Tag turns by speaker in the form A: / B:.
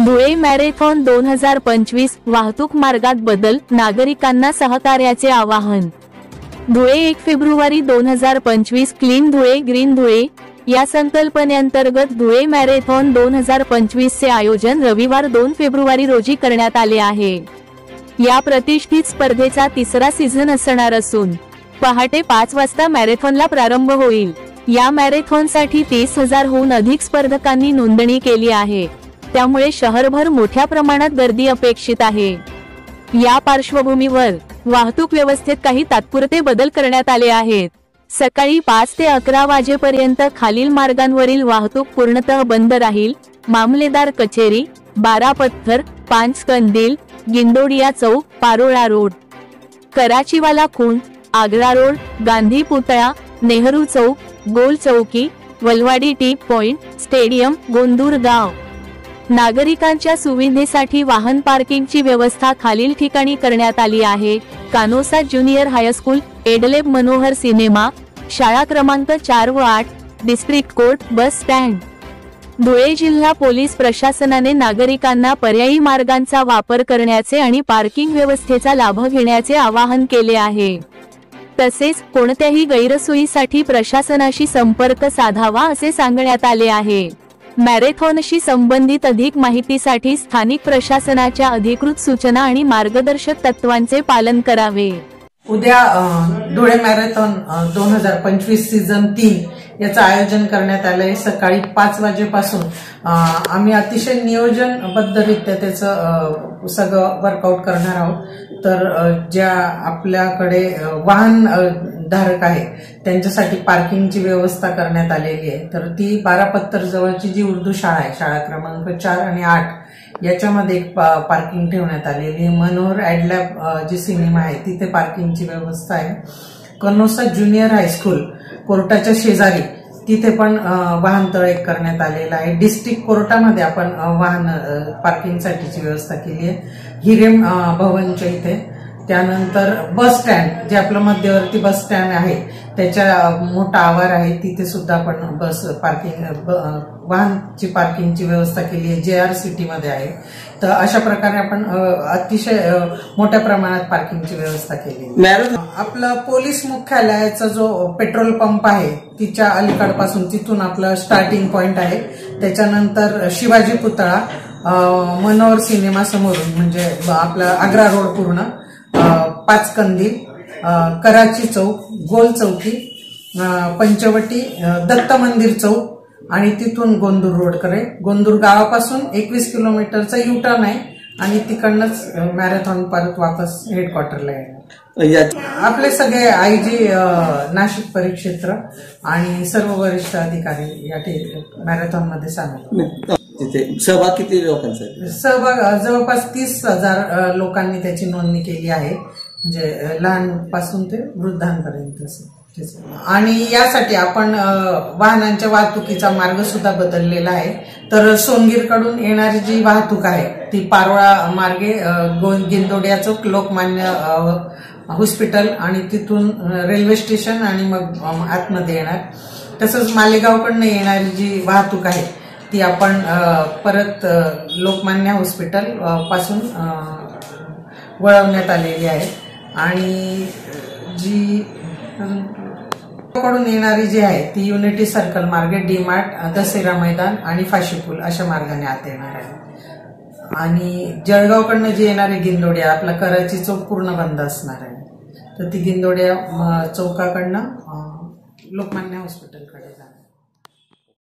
A: Dhule marathon 2025 वाहतूक मार्गात बदल, नागरिकांना सहकार्याचे आवाहन। Dhule 1 February 2025 clean Dhule green Dhule या संकल्पनेअंतर्गत धुळे मॅरेथॉन 2025 चे आयोजन रविवार 2 फेब्रुवारी रोजी करण्यात आले आहे। या प्रतिष्ठित स्पर्धेचा तिसरा सीझन असणार असून पहाटे 5 वाजता मॅरेथॉनला प्रारंभ होईल। या मॅरेथॉनसाठी 30,000 हून अधिक स्पर्धकांनी नोंदणी केली आहे, त्यामुळे शहरभर मोठ्या प्रमाणात गर्दी अपेक्षित आहे। या पार्श्वभूमीवर वाहतूक व्यवस्थेत काही तात्पुरते बदल करण्यात आले आहेत। सकाळी 5 ते 11 वाजेपर्यंत खालील मार्गांवरील वाहतूक पूर्णतः बंद राहील: मामलेदार कचेरी, बारापत्थर, पांचकंदील, गिंदोडिया चौक, पारोळा रोड, कराचीवाला खूण, आग्रा रोड, गांधी पुतळा, नेहरू चौक, गोल चौकी, Valwadi T point, stadium, Gondur गाव। नागरिकांच्या सुविधेसाठी वाहन पार्किंगची व्यवस्था खालील ठिकाणी करण्यात आली आहे: कानोसा ज्युनियर हायस्कूल, एडलेब मनोहर सिनेमा, शाळा क्रमांक 4 व 8, district court, bus stand. Dhule जिल्हा पोलीस प्रशासनाने नागरिकांना पर्यायी मार्गांचा वापर करण्याचे आणि पार्किंग व्यवस्थेचा लाभ घेण्याचे आवाहन केले आहे। तसेच कोणत्याही गैरसोयीसाठी प्रशासनाशी संपर्क साधावा असे सांगण्यात आले आहे। मॅरेथॉनशी संबंधित अधिक माहितीसाठी स्थानिक प्रशासनाच्या अधिकृत सूचना आणि मार्गदर्शक तत्त्वांचे पालन करावे।
B: उद्या धुळे मॅरेथॉन 2025 सीझन 3 याचं आयोजन करण्यात आलंय। सकाळी 5 वाजेपासून आम्ही अतिशय नियोजनबद्धरित्या त्याचं सगळं वर्कआउट करणार आहोत। तर ज्या आपल्याकडे वाहन धारक आहे त्यांच्यासाठी पार्किंगची व्यवस्था करण्यात आलेली आहे। तर ती बारापत्तर जवळची जी उर्दू शाळा आहे, शाळा क्रमांक 4 आणि 8 याच्यामध्ये एक पार्किंग ठेवण्यात आलेली आहे। मनोहर एडलॅब जी सिनेमा आहे तिथे पार्किंगची व्यवस्था आहे। कनोसा ज्युनियर हायस्कूल कोर्टाच्या शेजारी तिथे पण वाहनतळ एक करण्यात आलेला आहे। डिस्ट्रिक्ट कोर्टामध्ये आपण वाहन पार्किंगसाठीची व्यवस्था केली आहे हिरेम भवनच्या इथे। त्यानंतर बस स्टँड जे आपलं मध्यवर्ती बस स्टँड आहे त्याच्या मोठा आवार आहे तिथे सुद्धा आपण बस पार्किंग वाहनची पार्किंगची व्यवस्था केली आहे। JR सिटी मध्ये आहे। तर अशा प्रकारे आपण अतिशय मोठ्या प्रमाणात पार्किंगची व्यवस्था केली। आपलं पोलीस मुख्यालयाचा जो पेट्रोल पंप आहे तिच्या अलीकडपासून तिथून आपलं स्टार्टिंग पॉइंट आहे। त्याच्यानंतर शिवाजी पुतळा, मनोहर सिनेमा समोरून म्हणजे आपला आग्रा रोड पूर्ण, पाचकंदील, कराची चौक, गोल चौकी, पंचवटी, दत्त मंदिर चौक आणि तिथून गोंदूर रोडकडे, गोंदूर गावापासून 21 किलोमीटरचा युटर्न आहे आणि तिकडनंच मॅरेथॉन परत वापस हेडक्वार्टरला येणार। आपले सगळे IG नाशिक परिक्षेत्र आणि सर्व वरिष्ठ अधिकारी या मॅरेथॉन मध्ये सामील।
C: सहभाग किती लोकांचा?
B: सहभाग जवळपास 30,000 लोकांनी त्याची नोंदणी केली आहे, म्हणजे लहानपासून ते वृद्धांपर्यंत। आणि यासाठी आपण वाहनांच्या वाहतुकीचा मार्ग सुद्धा बदललेला आहे। तर सोनगीरकडून येणारी जी वाहतूक आहे ती पारोळा मार्गे गिंदोडिया चौक, लोकमान्य हॉस्पिटल आणि तिथून रेल्वे स्टेशन आणि मग आतमध्ये येणार। तसंच मालेगावकडनं येणारी जी वाहतूक आहे ती आपण परत लोकमान्य हॉस्पिटल पासून वळवण्यात आलेली आहे। आणि जी कडून येणारी जी आहे ती युनिटी सर्कल मार्गे डीमार्ट, दसेरा मैदान आणि फाशीपूल अशा मार्गाने आत येणार आहे। आणि जळगावकडनं जी येणारी गिंदोडिया, आपला कराची चौक पूर्ण बंद असणार आहे। तर ती गिंदोडिया चौकाकडनं लोकमान्य हॉस्पिटलकडे जाणार।